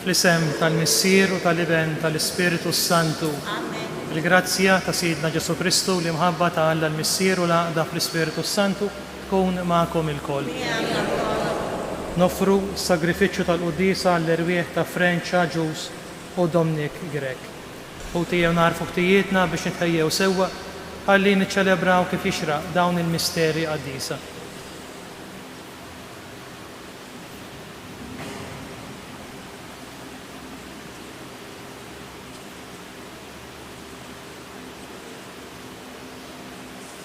fl-isem tal-Missier u tal-Iben tal-Ispiritu Santu. Il-grazzja ta' Sidna Ġesu Kristu li mħabba ta' Alla l-Missier u l-Aqda fl-Ispiritu Santu tkun ma'kom il-koll. Nofru sagrifiċċju tal-Qudiesa għall-irwieħ ta' French Ġus u Dominik Grek. U tiegħu narfu ħtijietna biex nitħejjew sewwa ħalli niċċelebraw kif jixraq dawn il-misteri qaddisa.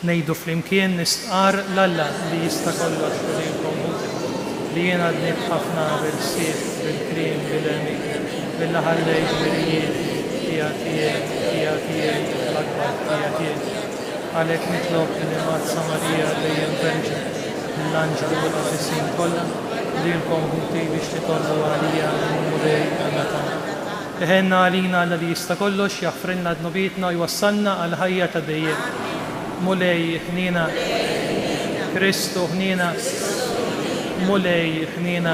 Nejdu flimkien nistqar l-Alla li jista' kollox u li jkommuti li jiena dnib ħafna bil-sif, bil-krim, bil-emi, bil-laħallejt, bil-jiet, tijatijiet, l-akbar tijatijiet. Għalek nitlob il-Mazza Marija li jinverġi l-anġel u l-qafisin kollha li jkommuti biex titollu għalija l-mudej għal-meta. Teħenna għalina Alla li jista' kollox jaħfrilna d-nobietna u jwassalna għal-ħajja ta' dejjem. Mulej ħnina, Kristu ħnina, mulej ħnina,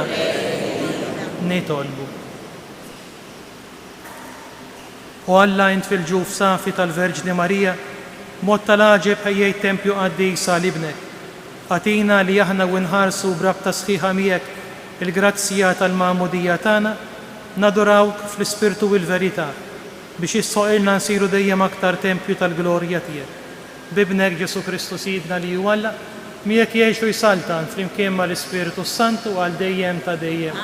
nitolbu. U Alla int fil-ġuf safi tal-Verġni Marija, mod tal-aġeb ħejjejt tempju qaddisa libnek. Għatina li aħna u nħarsu brabta sħiħa miegħek il-grazzija tal-Ma'mudija tagħna, nadurawk fl-ispirtu u l-verità biex issoqilna nsiru dejjem aktar tempju tal-glorja tiegħek. Bibnek Ġesu Kristu Sidna li hu Alla, miegħek jgħixu jsaltan flimkien mal-Ispiritu Santu għal dejjem ta' dejjem.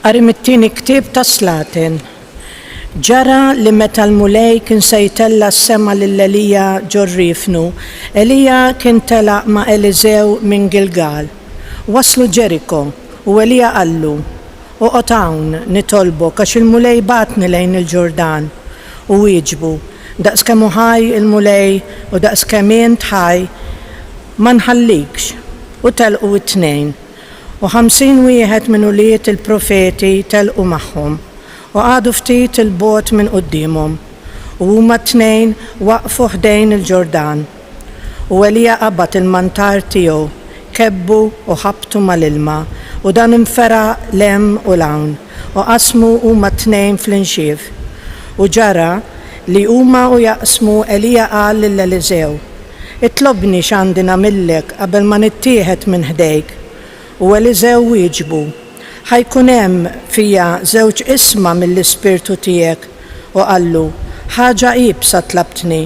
Qari mit-tieni ktieb ta' Slatin. Ġara li meta l-mulej kien se jtella s-sema lil-Elija ġorrifnu, Elija kien telaq ma' Eliżew minn Gilgal. Waslu Ġeriko u Elija qallu: u hawn nitolbok għax il-mulej batni lejn il-Ġordan. U wieġbu: daqskemm hu ħaj il-mulej u daqskemm int ħaj ma nħallikx. U telqu it-tnejn. U 50 wieħed minn uliet il-profeti telqu magħhom u għadu ftit il-bogħod minn qudiemhom. U huma t-tnejn waqfu ħdejn il-Ġordan. U Elija qabad il-mantar tiegħu, kebbu u ħabtu mal-ilma, u dan infera lem u lawn, u qasmu huma t-tnejn fl-inxief. U ġara li huma u jaqsmu Elija qal lill-Eliżew: itlobni x'għandi nagħmillek qabel ma nittieħed minn ħdejk. U Eliżew wieġbu: ħajkun hemm fija żewġ isma mill-Ispirtu tiegħek. U qallu: ħaġa qibsa tlabtni.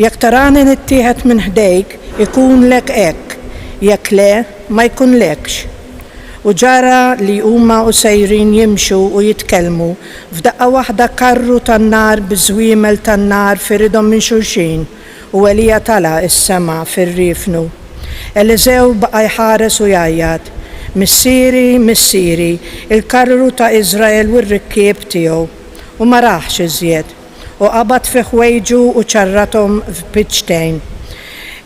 Jekk tarani nittieħed minn ħdejk ikun lek hekk, jekk le ma jkunlekx. U ġara li huma u sejrin jimxu u jitkellmu, f'daqqa waħda karru tan-nar biżwiemel tan-nar firidhom minn xulxin, u Elija tala is-sema fir-riefnu. Eliżew baqa' jħares u jgħajjad: Missieri, missieri, il-karru ta' Iżrael u r-rikkieb tiegħu. U ma raħx iżjed, u qabad fi ħwejġu u ċarrathom f'biċċtejn.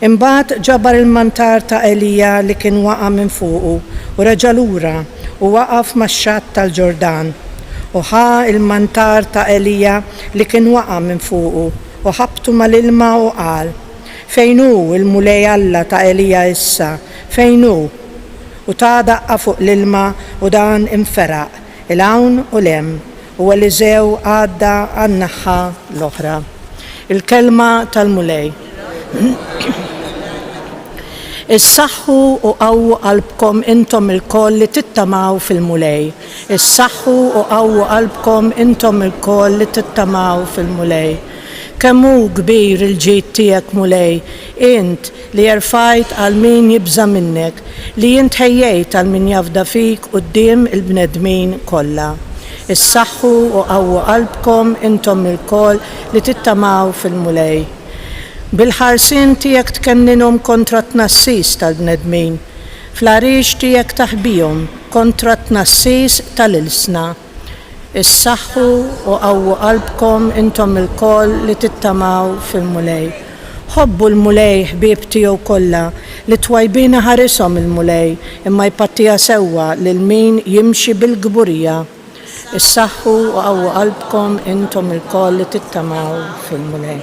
Imbagħad ġabar il-mantar ta' Elija li kien waqa' minn fuqu u reġa' lura u waqaf max-xatt tal-Ġordan. U ħa il-mantar ta' Elija li kien waqa' minn fuqu u ħabtu mal-ilma u qal: fejn hu il-mulej Alla ta' Elija issa, fejn hu? U ta' daqqa fuq l-ilma u dan inferaq il-hawn u lem, u Eliżew għadda għan-naħa l-oħra. Il-kelma tal-mulej. Issaħħu u qawwu qalbkom intom il-koll li tittamaw fil-mulej. Issaħħu u qawwu qalbkom intom il-koll li tittamaw fil-mulej. Kemm hu kbir il-ġid tiegħek mulej, int li jerfajt għal min jibża minnek, li int ħejjejt għal min jafda fik quddiem il-bnedmin kollha. Issaħħu u qawwu qalbkom intom il-koll li tittamaw fil-mulej. Bil-ħarsin tiegħek tkenninhom kontra t-tnassis tal-bnedmin, fl-għariex tiegħek taħbihom kontra t-tnassis tal-ilsna. Issaħħu u qawwu qalbkom intom il-koll li tittamaw fil-mulej. Ħobbu l-mulej ħbieb tiegħu kollha li twajbina ħarishom il-mulej imma jpattija sewwa lil min jimxi bil-gburija. Issaħħu u qawwu qalbkom intom il-koll li tittamaw fil-mulej.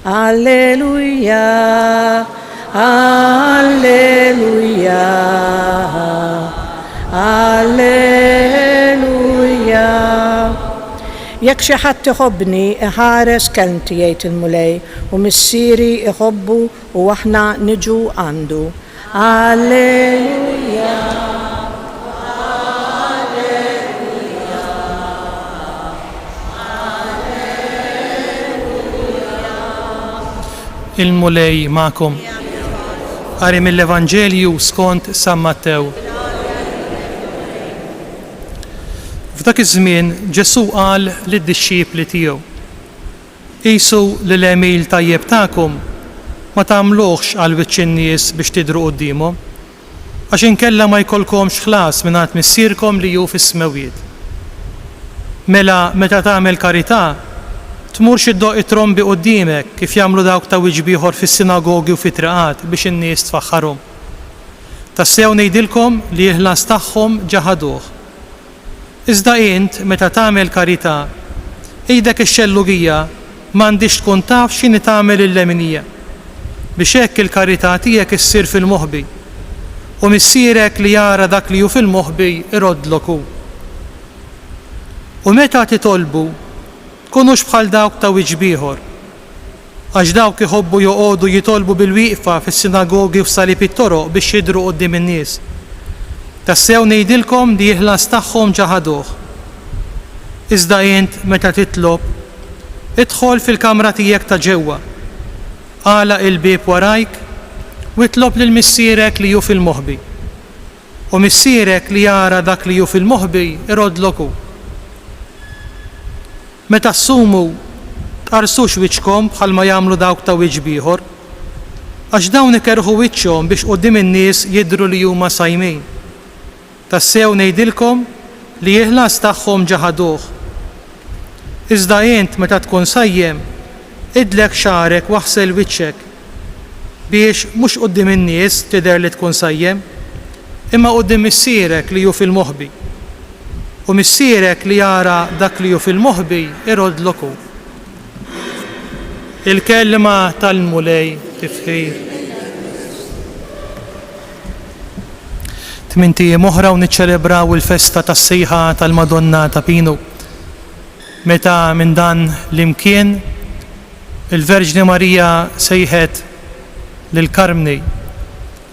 Alleluja, Alleluia, Alleluia. Jekk xi ħadd iħobbni iħares kelmti jgħid il-mulej u missieri iħobbu u aħna niġu għandu. Alleluia. Il-mulej ma'kom. Qari mill-Evanġelju skont San Mattew. F'dak iż-żmien Ġesu qal lid-dixxipli tiegħu: qisu li l-għemil tajjeb tagħkom ma tagħmluhx għal wiċċ in-nies biex tidhru qudiemhom, għax inkella ma jkollkomx ħlas mingħand missierkom li hu fis-smawiet. Mela meta tagħmel karità tmurx iddoq it-trombi quddiemek kif jagħmlu dawk ta' wiġb ieħor fis-sinagogi u fit-triqat biex in-nies tfaħħarhom. Tassew ngħidilkom li l-ħlas tagħhom ġaħaduh. Iżda int meta tagħmel karità ejdek ix-xellugija m'għandix tkun taf x'inhi tagħmel il-leminija biex hekk il-karità tiegħek issir fil-moħbi u missierek li jara dak li hu fil-moħbi iroddlok hu. U meta titolbu tkunux bħal dawk ta' wiġb ieħor, għax dawk iħobbu joqogħdu jitolbu bil-wieqfa fis-sinagogi u f'salib it-toroq biex jidhru quddiem in-nies. Tassew ngħidilkom li l-ħlas tagħhom ġaħaduh. Iżda int meta titlob, idħol fil-kamra tiegħek ta' ġewwa, għalaq il-bieb warajk u itlob lil missierek li hu fil-moħbi. U missierek li jara dak li hu fil-moħbi iroddlok hu. Meta ssumu tqarsux wiċċkom bħalma jagħmlu dawk ta' wiġb ieħor, għax dawn ikerħu wiċċhom biex quddiem in-nies jidhru li huma sajmin. Tassew ngħidilkom li l-ħlas tagħhom ġaħaduh. Iżda int meta tkun sajjem idlek xarek waħsel wiċċek biex mhux quddiem in-nies tidher li tkun sajjem, imma quddiem missierek li hu fil-moħbi. U missierek li jara dak li hu fil-moħbi iroddlok hu. Il-kelma tal-mulej tifħir. Tmien oħra u niċċelebraw il-festa tas-sejħa tal-Madonna ta' Pinu. Meta minn dan l-imkien il-Verġni Marija sejħet lil Karmni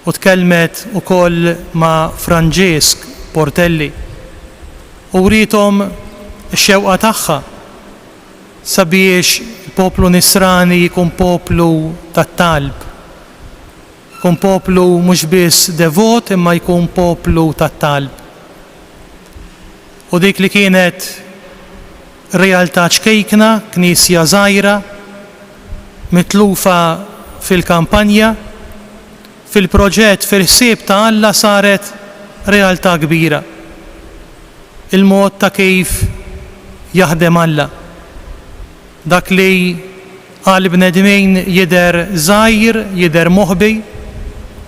u tkellmet ukoll ma' Franġesk Portelli u rithom ix-xewqa tagħha sabiex il-poplu Nisrani jkun poplu tat-talb, jkun poplu mhux biss devot imma jkun poplu tat-talb. U dik li kienet realtà ċkejkna, knisja żgħira, mitlufa fil-kampanja, fil-proġett fil-ħsieb ta' Alla saret realtà kbira. Il-mod ta' kif jaħdem Alla. Dak li għal bnedmin jidher żgħir, jidher moħbi,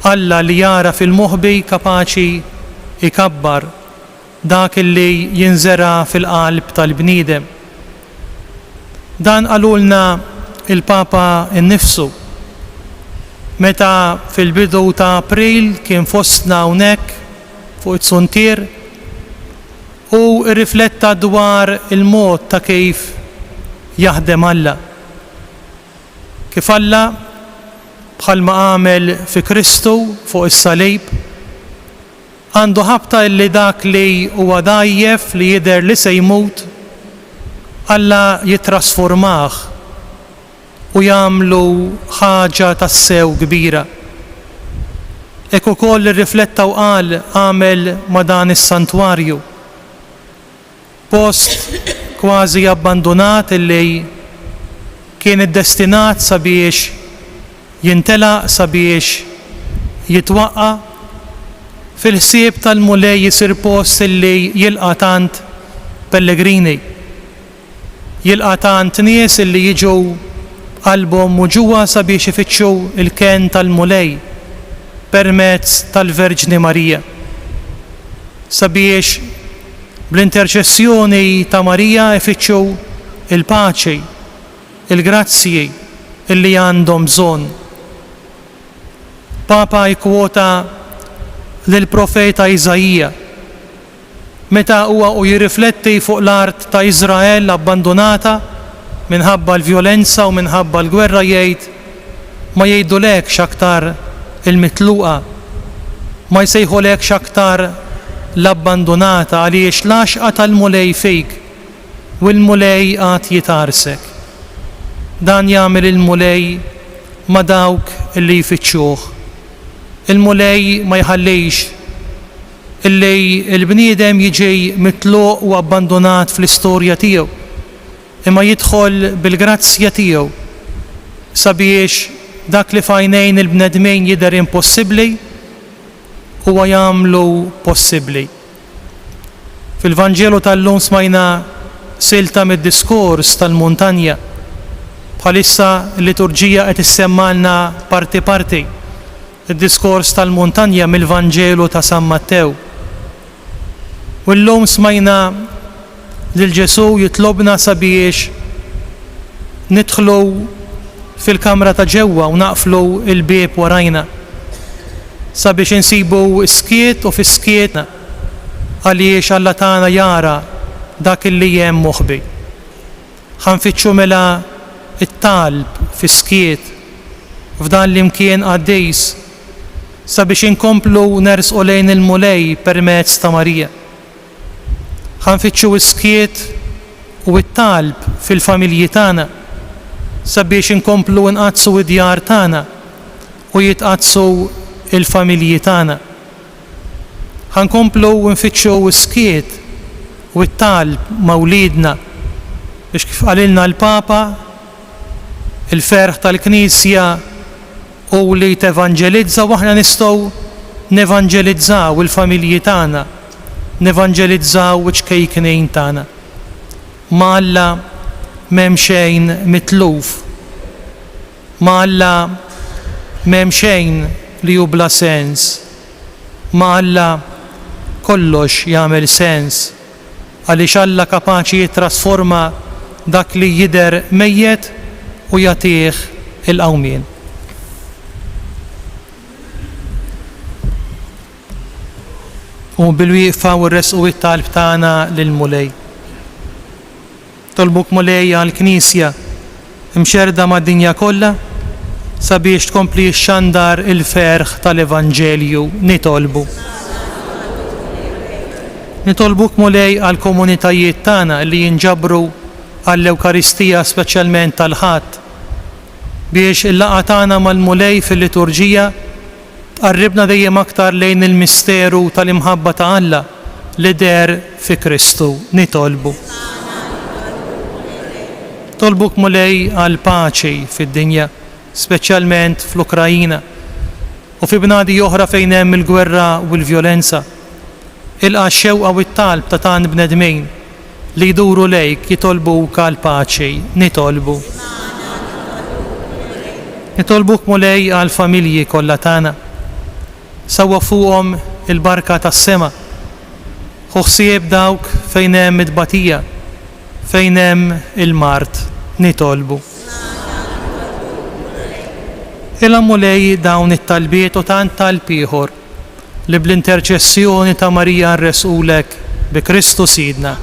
Alla li jara fil-moħbi kapaċi ikabbar dak li jinżera fil-qalb tal-bniedem. Dan qalulna il-Papa innifsu meta fil-bidu ta' April kien fostna hawnhekk fuq it-suntier u rrifletta dwar il-mod ta' kif jaħdem Alla. Kif Alla bħalma għamel fi Kristu fuq is-salib għandu ħabta li dak li huwa dajjef li jidher li se jmut Alla jitrasformah u jagħmlu ħaġa tassew kbira. Hekk ukoll irrifletta u qal għamel ma' dan is-santwarju. Post kważi abbandonat illi kien iddestinat sabiex jintelaq, sabiex jitwaqqa, fil-ħsieb tal-mulej jisir post illi jilqa' tant pellegrini, jilqa' tant nies illi jiġu qalbhom muġuwa sabiex ifittxu il-ken tal-mulej permezz tal-Verġni Marija, sabiex bl-interċessjoni ta' Marija ifittxu il-paċi, il-grazzji illi għandhom bżonn. Il-Papa jkwota lill-profeta Iżajija meta huwa jirrifletti fuq l-art ta' Iżrael abbandonata minħabba l-vjolenza u minħabba l-gwerra jgħid ma jgħidulekx aktar il-mitluqa, ma jsejħulekx aktar l-abbandonata għaliex l-għaxqa tal-mulej fik u l-mulej għad jitarsek. Dan jagħmel il-mulej ma dawk li jfittxuh. Il-mulej ma jħallix illi il-bniedem jiġi mitluq u abbandonat fl-istorja tiegħu, imma jidħol bil-grazzja tiegħu sabiex dak li fajnejn il-bnedmejn jidher impossibbli huwa jagħmlu possibbli. Fil-Vanġelu tal-lum smajna silta mid-diskors tal-muntanja. Bħalissa l-liturġija qed issemmalna parti parti id-diskors tal-muntanja mill-Vanġelu ta' San Mattew. U llum smajna lil Ġesu jitlobna sabiex nidħlu fil-kamra ta' ġewwa u naqflu il-bieb warajna sabiex insibu skiet u fis-skiet għaliex Alla tagħna jara dak li hemm moħbi. Ħanfittxu mela it-talb fis-skiet f'dan l-imkien għaddejs sabiex inkomplu nersqu lejn il-mulej permezz ta' Marija. Ħanfittxu skiet u t-talb fil-familji tagħna sabiex inkomplu nqazzu id-djar tagħna u jitqazzu il-familji tagħna. Ħankomplu nfittxu skiet u t-talb mawlidna biex kif qalilna l-Papa il-ferħ tal-Knisja u li tevanġelizza u aħna nistgħu nevanġelizzaw il-familji tagħna, nevanġelizzaw iċ-kejknejn tagħna. Ma Alla m'hemm xejn mitluf. Ma Alla m'hemm xejn li hu bla sens. Ma Alla kollox jagħmel sens għaliex Alla kapaċi jittrasforma dak li jidher mejjed u jagħtih il-qawmien. U bil-wieqfa u r-resqu it-talb tagħna lill-mulej. Tolbuk mulej għall-Knisja imxerda mad-dinja kollha sabiex tkompli xxandar il-ferħ tal-Evanġelju nitolbu. Nitolbuk mulej għall-komunitajiet tagħna li jinġabru għall-Ewkaristija speċjalment tal-Ħadd biex il-laqgħa tagħna mal-mulej fil-liturġija qarribna dejjem aktar lejn il-misteru tal-imħabba ta' Alla li der fi Kristu. Nitolbu. Tolbuk mulej għal paċi fid-dinja, speċjalment fl-Ukrajina u fi bnadi oħra fejn hemm il-gwerra u l-vjolenza. Ilqa' x-xewqa u t-talb ta' tan bnedmin li jduru lejk jitolbuk għal paċi. Nitolbu. Nitolbuk mulej għal familji kollha tagħna. Sawwa fuqhom il-barka tas-sema. Ħu ħsieb dawk fejn hemm id-batija, fejn hemm il-mart. Nitolbu. Ilha mulej dawn it-talbiet u tant talb ieħor li bl-interċessjoni ta' Marija nresqulek bi Kristu Sidna.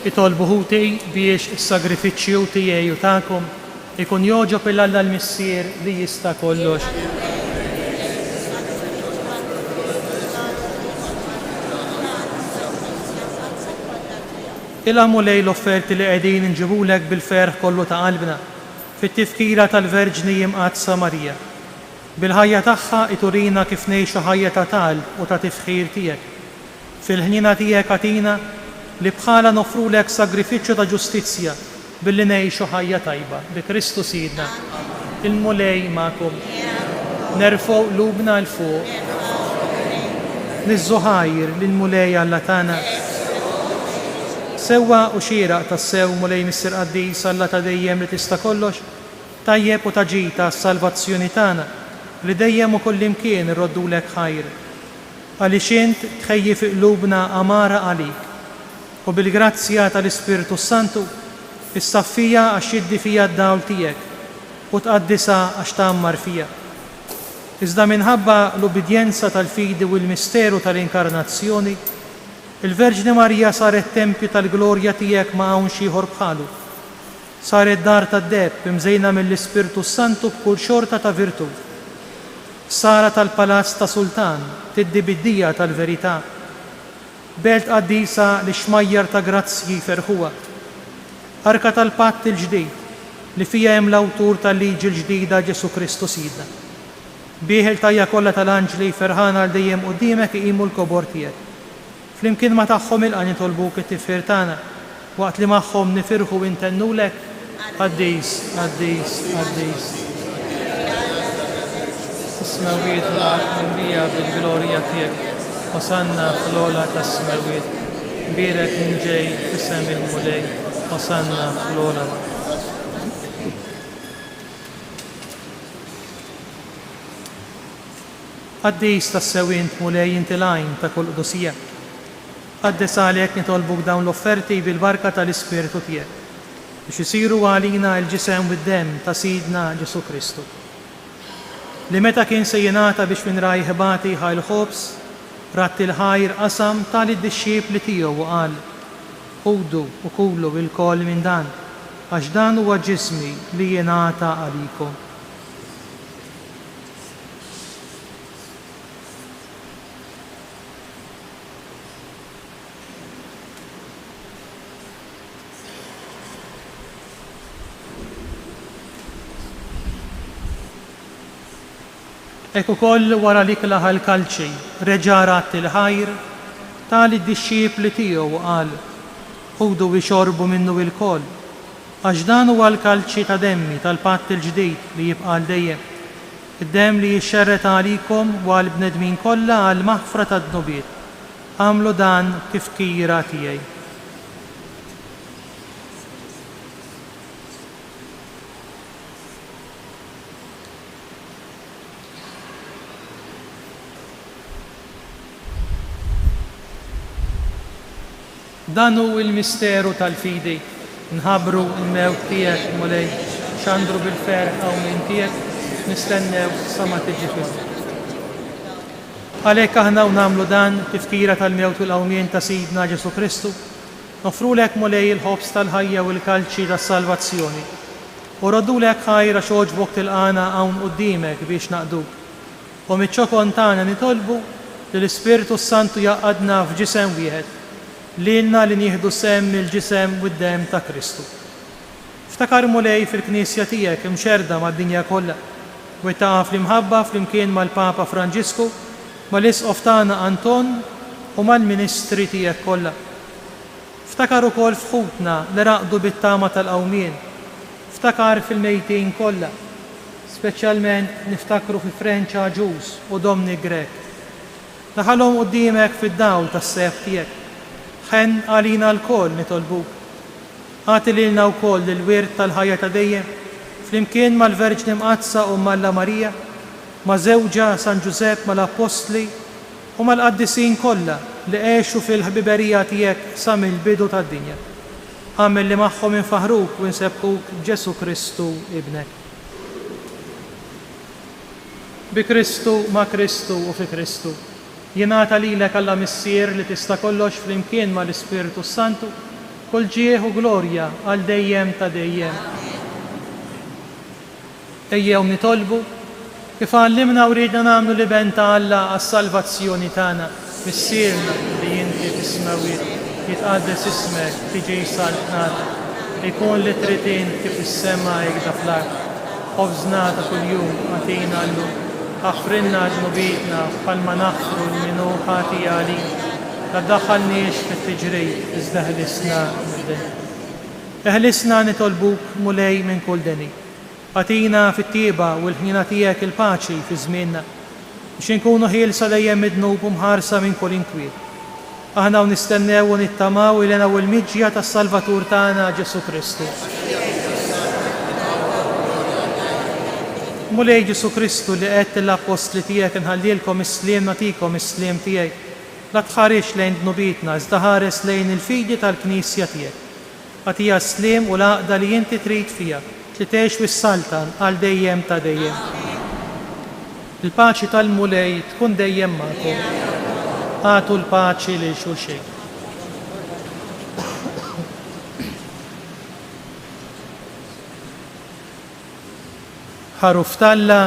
itolbu ħuti biex is-sagrifiċċju tiegħi u tagħkom ikun joġob il-Alla l-Missier li jista' kollox. Il-għamu lej l-offerti li qegħdin inġibulek bil-ferħ kollu ta' qalbna fit-tifkira tal-Verġni Imqatsa Marija. Bil-ħajja tagħha iturina kif ngħixu ħajja ta' tal u ta' tifħir tiegħek. Fil-ħnina tiegħek għatina li bħala nofrulek sagrifiċċju ta' ġustizzja billi ngħixu ħajja tajba bi Kristu Sidna. Il-mulej magħkom. Nerfgħu qlubna l fuq. Niżżuħajr lill-mulej Alla tagħna. Sewwa u xieraq tas-sew mulej Missier Qaddis Alla ta' dejjem li tista' kollox, tajjeb u taġita s-salvazzjoni tagħna li dejjem u kullimkien irroddulek ħajr. Għaliex int tħejji fi qlubna amara għalik u bil-grazzja tal-Ispiritu Santu issaffija għax jiddi fija d-dawl tiegħek u tqaddisha għax tagħmmar fija. Iżda minħabba l-ubidjenza tal-fidi u l-misteru tal-inkarnazzjoni, il-Verġni Marija saret tempju tal-glorja tiegħek ma' hawn xi ieħor bħalu. Saret dar tad-deb imżejna mill-Ispiritu Santu b'kull xorta ta' virtu. Sara tal-palazz ta' Sultan, tiddi bid-dija tal-verità. Belt qaddisa li xmajjar ta' grazzi ferħuha. Arka tal-patt il-ġdid li fija hemm l-awtur tal-liġi l-ġdida Ġesu Kristu Sidna. Bieħel tajja kollha tal-anġli ferħana għal dejjem quddiemek iqimu l-kobor tiegħek. Flimkien ma tagħhom ilqa' nitolbuk it-tifħir tagħna waqt li magħhom nifirħu u ntennulek Qaddis, Qaddis, Qaddis. Is-smawiet l-għalbija bil-glorja tiegħek, Osanna fl-ola tas-smawiet, birek inġej f'isem il-mulej, Osanna fl-ola. Qaddis tas-sewint mulej inti lajn ta' kull qudusija. Qaddis għalek nitolbuk dawn l-offerti bil-barka tal-Ispiritu tiegħek biex isiru għalina l-ġisem u d-dem ta' Sidna Ġesu Kristu. Li meta kien se jingħata biex minn rajħbati ħajl ħobs, ratti l-ħajr qasam tal-id-dixxiepli tiegħu u qal: Ħudu u kulu bil-koll minn dan, għax dan huwa ġismi li jingħata għalikom. Ek ukoll wara li klaħa l-kalċi reġa' rat il-ħajr tali d-dixxiepli tiegħu u qal: Ħudu bixorbu minnu il-koll, għax dan huwa l-kalċi ta' demmi tal-patt il-ġdid li jibqa' dejjem. Id-demm li jixxerret għalikom u għal bnedmin kollha għal maħfra tad-dnubiet. Għamlu dan tifkira tiegħi. Dan hu il-misteru tal-fidi, nħabbru il-mewt tiegħek mulej, xandru bil-ferħ hawn minn tiegħek, nistennew sa ma tiġi fil. Għalhekk aħna nagħmlu dan tifkira tal-mewt u l-qawmien ta' Sidna Ġesu Kristu, nofrulek mulej il-ħobs tal-ħajja u l-kalċi tas-salvazzjoni. U roddulek ħajra xogħġbok tilqana hawn quddiemek biex naqduk. U miċ-ċokon tagħna nitolbu li l-Ispiritu Santu jaqadna f'ġisem wieħed lilna li nieħdu sem il-ġisem u d-dem ta' Kristu. Ftakar mulej fil-Knisja tiegħek imxerda mad-dinja kollha u taqaf fl-imħabba flimkien mal-Papa Franġisku, mal-Isqof tagħna Anton u mal-Ministri tiegħek kollha. Ftakar ukoll f'ħutna li raqdu bit-tama tal-qawmien. Ftakar fil-mejtin kollha, speċjalment niftakru fi Frenċa Ġus u Domni Grek. Daħalhom quddiemek fid-dawl tas-sef tiegħek. Ħen għalina l-koll nitolbuk. Għati lilna wkoll il-wirt tal-ħajja ta' dejjem, flimkien mal-Verġni Imqatsa u Alla Marija, ma' żewġa San Ġusepp mal-Apostli u mal-qaddisin kollha li għexu fil-ħbiberija tiegħek sa mill-bidu tad-dinja. Għamel li magħhom infaħruk u nsebħuk Ġesu Kristu ibnek. Bi Kristu, ma' Kristu u fi Kristu. Jingħata lilek Alla Missier li tista' kollox flimkien mal-Ispiritu Santu kull ġieħ u glorja għal dejjem ta' dejjem. Ejjew nitolbu kif għallimna u ridna nagħmlu li ben ta' Alla għas-salvazzjoni tagħna. Missierna li inti tismawiet, jitqaddes ismek, tiġi saltnata, ikun li trid kif is-sema jgħida fl-art. Ħofżnata kuljum għatina llum, aħfrinna ġnubitna bħalma naħfru l-minu ħati għalin. La ddaħħalniex fit-tiġrij, iżda ħlisna mid-din. Eħlisna nitolbuk mulej minn kull deni. Għatina fit-tieba u l-ħnina tiegħek il-paċi fi żmienna biex inkunu ħielsa dejjem mid-dnub u mħarsa minn kull inkwiet. Aħna u nistennew u nittamaw ilena u l-miġja tas-Salvatur tagħna Ġesu Kristu. Mulej Ġesu Kristu li qed l-apostli tiegħek inħallilkom is-sliem nagħtikom is-sliem tiegħek. La tħarix lejn dnubitna, iżda ħares lejn il-fidi tal-Knisja tiegħek. Għatija s-sliem u l-għaqda li inti trid fija, li tgħix fis-saltan għal dejjem ta' dejjem. Il-paċi tal-mulej tkun dejjem magħkom. Għatu l-paċi lil xulxejn. Ħaruf talla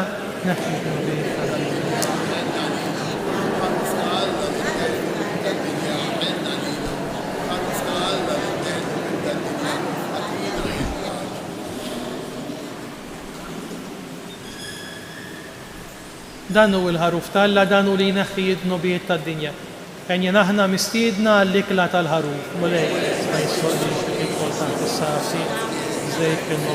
danu il-ħaruf talla, danu li neħħi id-nubiet tad-dinja. Enjen aħna mistiedna l-ikla tal-ħaruf. Mulej, stajsoli, il-koltant is-safsi, zejt kien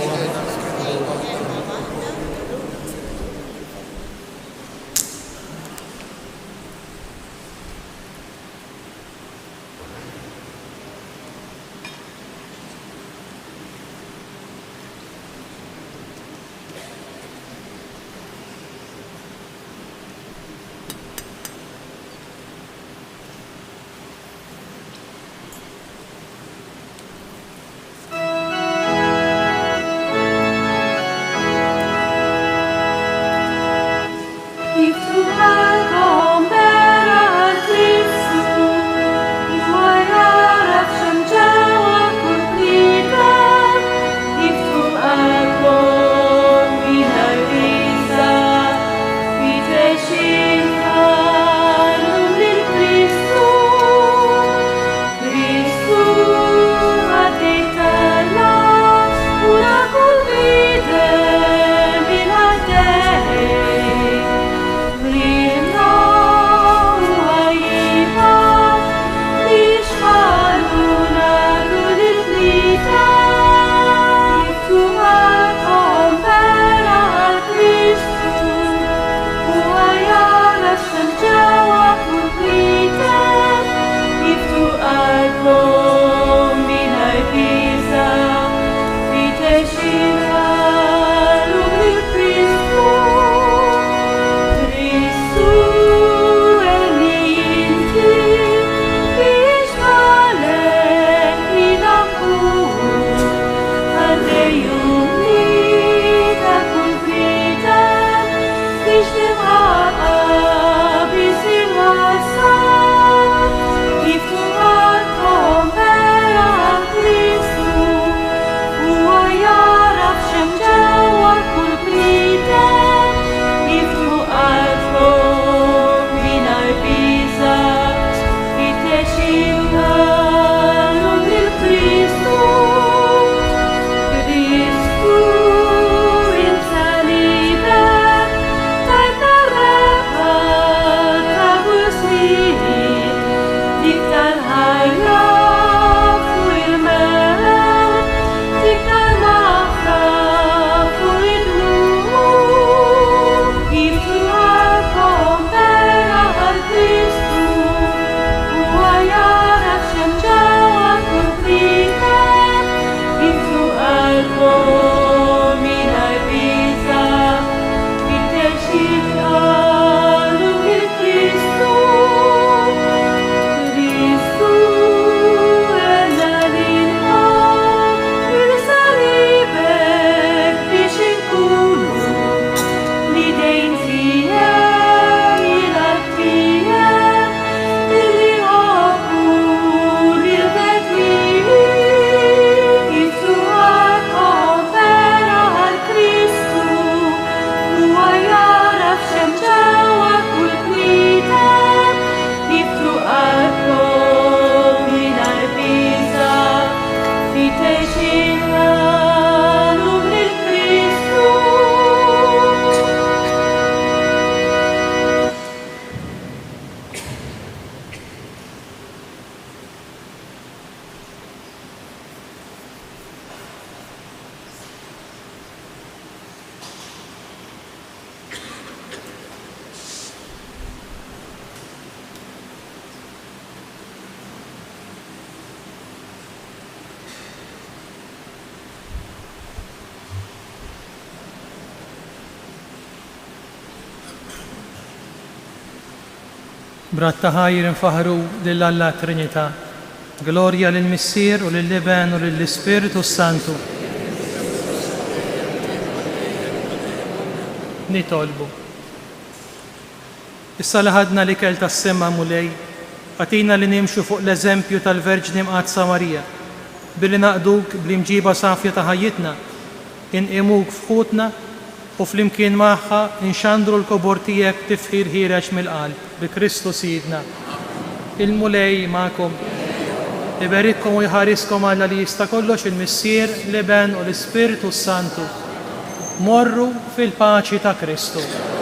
Brat taħajr infaħru lill-Alla Trinità. Glorja lill-Missier u lill-Iben u lill-Ispiritu Santu. Nitolbu. Issa li ħadna l-ikel tas-sema mulej, għatina li nimxu fuq l-eżempju tal-Verġni Mqadsa Marija, billi naqduk bl-imġiba safja ta' ħajjitna, inqimuk f'ħutna u flimkien magħha inxandru l-kobor tiegħek tifħir ħireġ mill-qalb bi Kristu Sidna. Il-mulej magħkom, iberikkom u jħariskom Alla li jista' kollox il-Missier, l-Iben u l-Ispiritu Santu. Morru fil-paċi ta' Kristu.